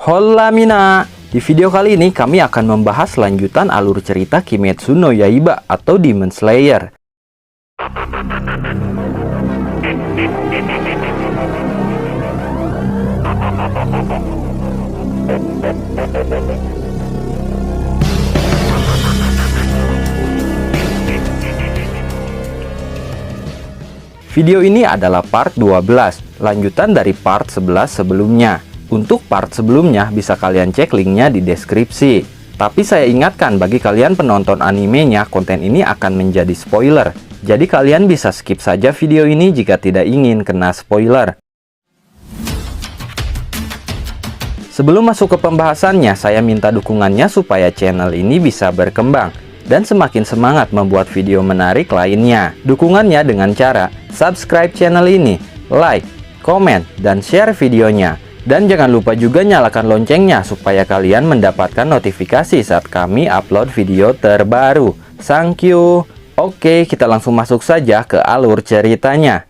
Hola Mina! Di video kali ini kami akan membahas lanjutan alur cerita Kimetsu no Yaiba atau Demon Slayer. Video ini adalah part 12, lanjutan dari part 11 sebelumnya. Untuk part sebelumnya bisa kalian cek linknya di deskripsi. Tapi saya ingatkan bagi kalian penonton animenya, konten ini akan menjadi spoiler. Jadi kalian bisa skip saja video ini jika tidak ingin kena spoiler. Sebelum masuk ke pembahasannya, saya minta dukungannya supaya channel ini bisa berkembang dan semakin semangat membuat video menarik lainnya. Dukungannya dengan cara subscribe channel ini, like, komen, dan share videonya. Dan jangan lupa juga nyalakan loncengnya supaya kalian mendapatkan notifikasi saat kami upload video terbaru. Thank you. Oke, kita langsung masuk saja ke alur ceritanya.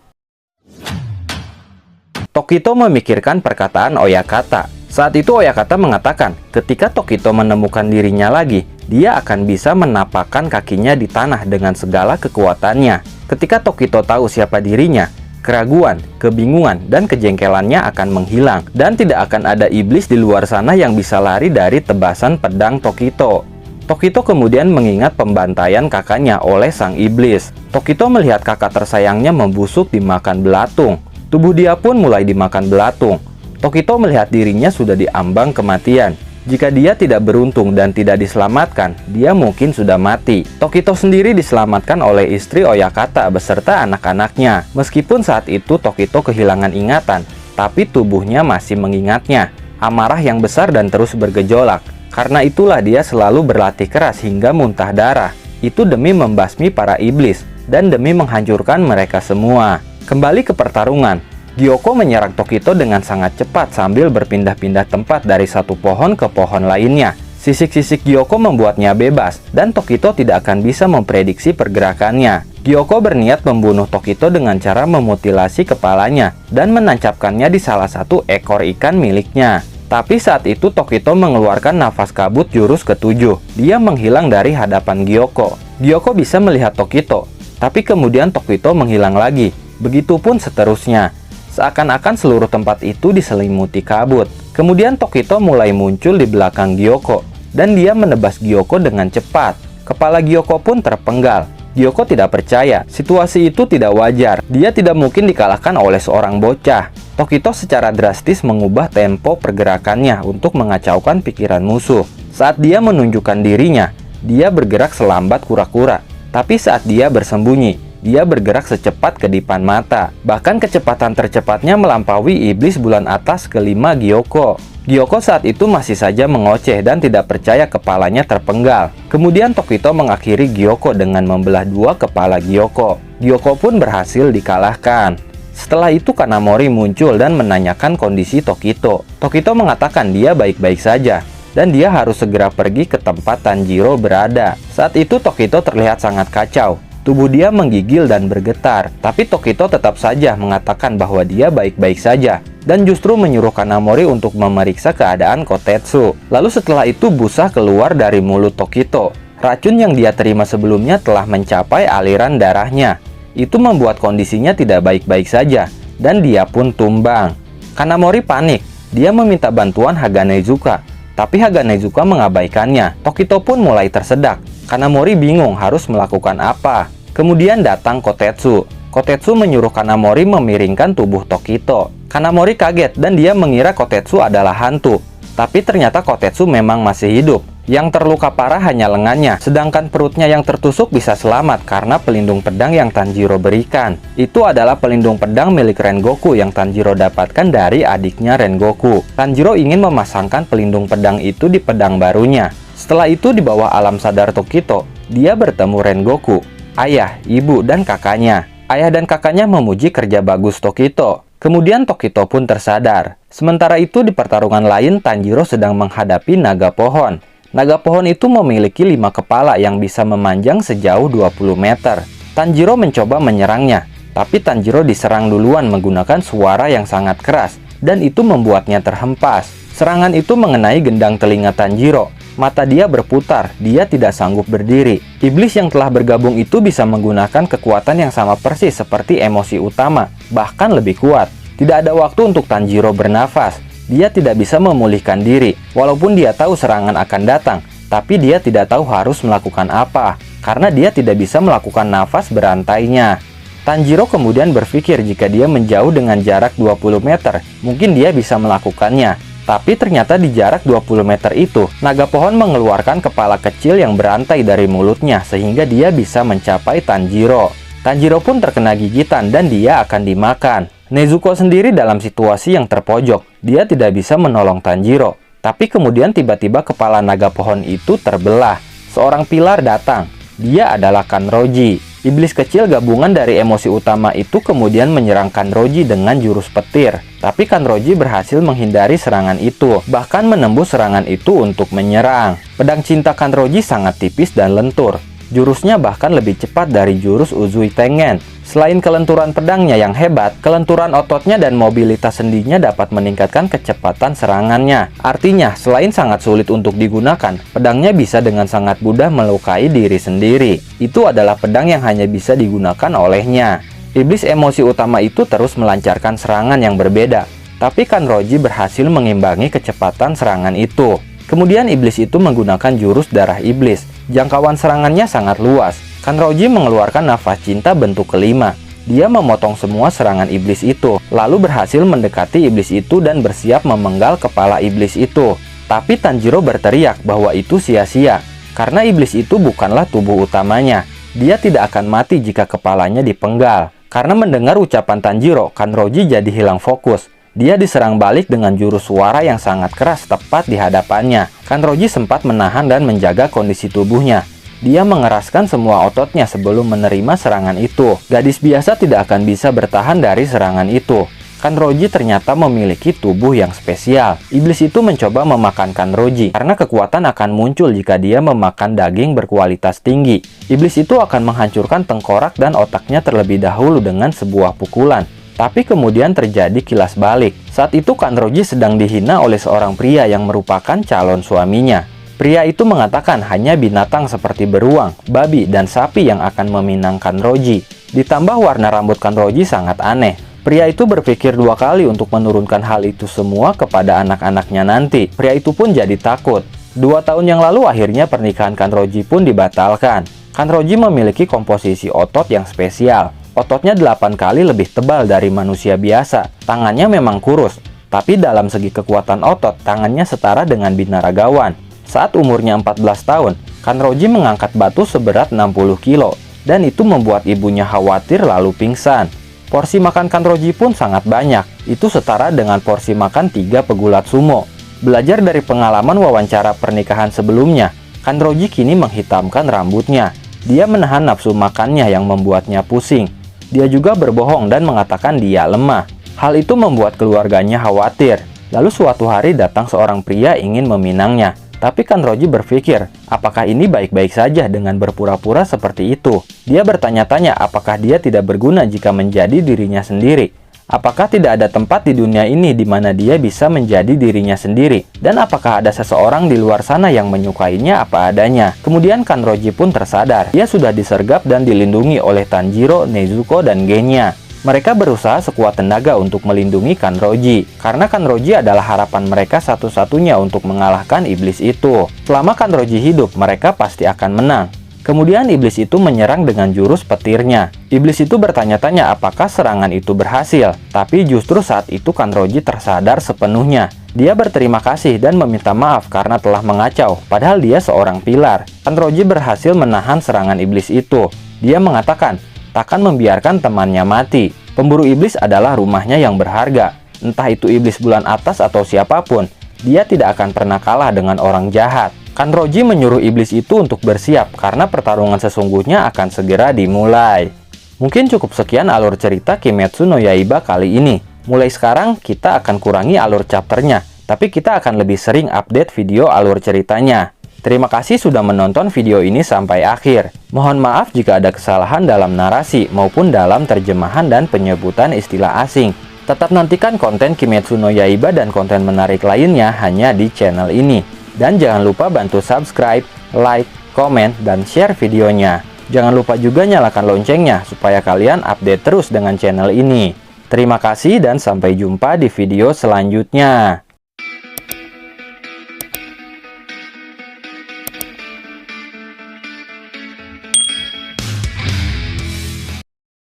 Tokito memikirkan perkataan Oyakata. Saat itu Oyakata mengatakan, ketika Tokito menemukan dirinya lagi, dia akan bisa menapakkan kakinya di tanah dengan segala kekuatannya. Ketika Tokito tahu siapa dirinya, keraguan, kebingungan, dan kejengkelannya akan menghilang, dan tidak akan ada iblis di luar sana yang bisa lari dari tebasan pedang Tokito. Tokito kemudian mengingat pembantaian kakaknya oleh sang iblis. Tokito melihat kakak tersayangnya membusuk dimakan belatung. Tubuh dia pun mulai dimakan belatung. Tokito melihat dirinya sudah diambang kematian. Jika dia tidak beruntung dan tidak diselamatkan, dia mungkin sudah mati. Tokito sendiri diselamatkan oleh istri Oyakata beserta anak-anaknya. Meskipun saat itu Tokito kehilangan ingatan, tapi tubuhnya masih mengingatnya. Amarah yang besar dan terus bergejolak. Karena itulah dia selalu berlatih keras hingga muntah darah. Itu demi membasmi para iblis dan demi menghancurkan mereka semua. Kembali ke pertarungan. Gyoko menyerang Tokito dengan sangat cepat sambil berpindah-pindah tempat dari satu pohon ke pohon lainnya. Sisik-sisik Gyoko membuatnya bebas, dan Tokito tidak akan bisa memprediksi pergerakannya. Gyoko berniat membunuh Tokito dengan cara memutilasi kepalanya dan menancapkannya di salah satu ekor ikan miliknya. Tapi saat itu Tokito mengeluarkan nafas kabut jurus ke-7. Dia menghilang dari hadapan Gyoko. Gyoko bisa melihat Tokito, tapi kemudian Tokito menghilang lagi. Begitupun seterusnya. Seakan-akan seluruh tempat itu diselimuti kabut. Kemudian Tokito mulai muncul di belakang Gyoko, dan dia menebas Gyoko dengan cepat. Kepala Gyoko pun terpenggal. Gyoko tidak percaya, situasi itu tidak wajar. Dia tidak mungkin dikalahkan oleh seorang bocah. Tokito secara drastis mengubah tempo pergerakannya untuk mengacaukan pikiran musuh. Saat dia menunjukkan dirinya, dia bergerak selambat kura-kura. Tapi saat dia bersembunyi, dia bergerak secepat kedipan mata. Bahkan kecepatan tercepatnya melampaui iblis bulan atas kelima Gyoko. Gyoko saat itu masih saja mengoceh dan tidak percaya kepalanya terpenggal. Kemudian Tokito mengakhiri Gyoko dengan membelah dua kepala Gyoko. Gyoko pun berhasil dikalahkan. Setelah itu Kanamori muncul dan menanyakan kondisi Tokito. Tokito mengatakan dia baik-baik saja dan dia harus segera pergi ke tempat Tanjiro berada. Saat itu Tokito terlihat sangat kacau. Tubuh dia menggigil dan bergetar, tapi Tokito tetap saja mengatakan bahwa dia baik-baik saja, dan justru menyuruh Kanamori untuk memeriksa keadaan Kotetsu. Lalu setelah itu busa keluar dari mulut Tokito. Racun yang dia terima sebelumnya telah mencapai aliran darahnya. Itu membuat kondisinya tidak baik-baik saja, dan dia pun tumbang. Kanamori panik, dia meminta bantuan Haganezuka, tapi Haganezuka mengabaikannya. Tokito pun mulai tersedak. Kanamori bingung harus melakukan apa. Kemudian datang Kotetsu. Kotetsu menyuruh Kanamori memiringkan tubuh Tokito. Kanamori kaget dan dia mengira Kotetsu adalah hantu. Tapi ternyata Kotetsu memang masih hidup. Yang terluka parah hanya lengannya, sedangkan perutnya yang tertusuk bisa selamat karena pelindung pedang yang Tanjiro berikan. Itu adalah pelindung pedang milik Rengoku yang Tanjiro dapatkan dari adiknya Rengoku. Tanjiro ingin memasangkan pelindung pedang itu di pedang barunya. Setelah itu di bawah alam sadar Tokito, dia bertemu Rengoku, ayah, ibu, dan kakaknya. Ayah dan kakaknya memuji kerja bagus Tokito. Kemudian Tokito pun tersadar. Sementara itu di pertarungan lain Tanjiro sedang menghadapi naga pohon. Naga pohon itu memiliki 5 kepala yang bisa memanjang sejauh 20 meter. Tanjiro mencoba menyerangnya, tapi Tanjiro diserang duluan menggunakan suara yang sangat keras, dan itu membuatnya terhempas. Serangan itu mengenai gendang telinga Tanjiro. Mata dia berputar, dia tidak sanggup berdiri. Iblis yang telah bergabung itu bisa menggunakan kekuatan yang sama persis seperti emosi utama, bahkan lebih kuat. Tidak ada waktu untuk Tanjiro bernafas. Dia tidak bisa memulihkan diri, walaupun dia tahu serangan akan datang, tapi dia tidak tahu harus melakukan apa, karena dia tidak bisa melakukan nafas berantainya. Tanjiro kemudian berpikir jika dia menjauh dengan jarak 20 meter, mungkin dia bisa melakukannya. Tapi ternyata di jarak 20 meter itu, naga pohon mengeluarkan kepala kecil yang berantai dari mulutnya sehingga dia bisa mencapai Tanjiro. Tanjiro pun terkena gigitan dan dia akan dimakan. Nezuko sendiri dalam situasi yang terpojok. Dia tidak bisa menolong Tanjiro. Tapi kemudian tiba-tiba kepala naga pohon itu terbelah. Seorang pilar datang. Dia adalah Kanroji. Iblis kecil gabungan dari emosi utama itu kemudian menyerang Kanroji dengan jurus petir. Tapi Kanroji berhasil menghindari serangan itu, bahkan menembus serangan itu untuk menyerang. Pedang cinta Kanroji sangat tipis dan lentur. Jurusnya bahkan lebih cepat dari jurus Uzui Tengen. Selain kelenturan pedangnya yang hebat, kelenturan ototnya dan mobilitas sendinya dapat meningkatkan kecepatan serangannya. Artinya, selain sangat sulit untuk digunakan, pedangnya bisa dengan sangat mudah melukai diri sendiri. Itu adalah pedang yang hanya bisa digunakan olehnya. Iblis emosi utama itu terus melancarkan serangan yang berbeda, tapi Kanroji berhasil mengimbangi kecepatan serangan itu. Kemudian iblis itu menggunakan jurus darah iblis. Jangkauan serangannya sangat luas. Kanroji mengeluarkan nafas cinta bentuk kelima. Dia memotong semua serangan iblis itu, lalu berhasil mendekati iblis itu dan bersiap memenggal kepala iblis itu. Tapi Tanjiro berteriak bahwa itu sia-sia, karena iblis itu bukanlah tubuh utamanya. Dia tidak akan mati jika kepalanya dipenggal. Karena mendengar ucapan Tanjiro, Kanroji jadi hilang fokus. Dia diserang balik dengan jurus suara yang sangat keras tepat di hadapannya. Kanroji sempat menahan dan menjaga kondisi tubuhnya. Dia mengeraskan semua ototnya sebelum menerima serangan itu. Gadis biasa tidak akan bisa bertahan dari serangan itu. Kanroji ternyata memiliki tubuh yang spesial. Iblis itu mencoba memakan Kanroji karena kekuatan akan muncul jika dia memakan daging berkualitas tinggi. Iblis itu akan menghancurkan tengkorak dan otaknya terlebih dahulu dengan sebuah pukulan. Tapi kemudian terjadi kilas balik. Saat itu Kanroji sedang dihina oleh seorang pria yang merupakan calon suaminya. Pria itu mengatakan hanya binatang seperti beruang, babi, dan sapi yang akan meminang Kanroji. Ditambah warna rambut Kanroji sangat aneh. Pria itu berpikir dua kali untuk menurunkan hal itu semua kepada anak-anaknya nanti. Pria itu pun jadi takut. 2 tahun yang lalu akhirnya pernikahan Kanroji pun dibatalkan. Kanroji memiliki komposisi otot yang spesial. Ototnya 8 kali lebih tebal dari manusia biasa. Tangannya memang kurus, tapi dalam segi kekuatan otot, tangannya setara dengan binaragawan. Saat umurnya 14 tahun, Kanroji mengangkat batu seberat 60 kilo, dan itu membuat ibunya khawatir lalu pingsan. Porsi makan Kanroji pun sangat banyak, itu setara dengan porsi makan 3 pegulat sumo. Belajar dari pengalaman wawancara pernikahan sebelumnya, Kanroji kini menghitamkan rambutnya. Dia menahan nafsu makannya yang membuatnya pusing. Dia juga berbohong dan mengatakan dia lemah. Hal itu membuat keluarganya khawatir. Lalu suatu hari datang seorang pria ingin meminangnya. Tapi Kanroji berpikir, apakah ini baik-baik saja dengan berpura-pura seperti itu? Dia bertanya-tanya apakah dia tidak berguna jika menjadi dirinya sendiri. Apakah tidak ada tempat di dunia ini di mana dia bisa menjadi dirinya sendiri? Dan apakah ada seseorang di luar sana yang menyukainya apa adanya? Kemudian Kanroji pun tersadar. Dia sudah disergap dan dilindungi oleh Tanjiro, Nezuko, dan Genya. Mereka berusaha sekuat tenaga untuk melindungi Kanroji. Karena Kanroji adalah harapan mereka satu-satunya untuk mengalahkan iblis itu. Selama Kanroji hidup, mereka pasti akan menang. Kemudian iblis itu menyerang dengan jurus petirnya. Iblis itu bertanya-tanya apakah serangan itu berhasil. Tapi justru saat itu Kanroji tersadar sepenuhnya. Dia berterima kasih dan meminta maaf karena telah mengacau, padahal dia seorang pilar. Kanroji berhasil menahan serangan iblis itu. Dia mengatakan, takkan membiarkan temannya mati. Pemburu iblis adalah rumahnya yang berharga. Entah itu iblis bulan atas atau siapapun, dia tidak akan pernah kalah dengan orang jahat. Kanroji menyuruh iblis itu untuk bersiap karena pertarungan sesungguhnya akan segera dimulai. Mungkin cukup sekian alur cerita Kimetsu no Yaiba kali ini. Mulai sekarang kita akan kurangi alur chapternya, tapi kita akan lebih sering update video alur ceritanya. Terima kasih sudah menonton video ini sampai akhir. Mohon maaf jika ada kesalahan dalam narasi maupun dalam terjemahan dan penyebutan istilah asing. Tetap nantikan konten Kimetsu no Yaiba dan konten menarik lainnya hanya di channel ini. Dan jangan lupa bantu subscribe, like, komen, dan share videonya. Jangan lupa juga nyalakan loncengnya supaya kalian update terus dengan channel ini. Terima kasih dan sampai jumpa di video selanjutnya.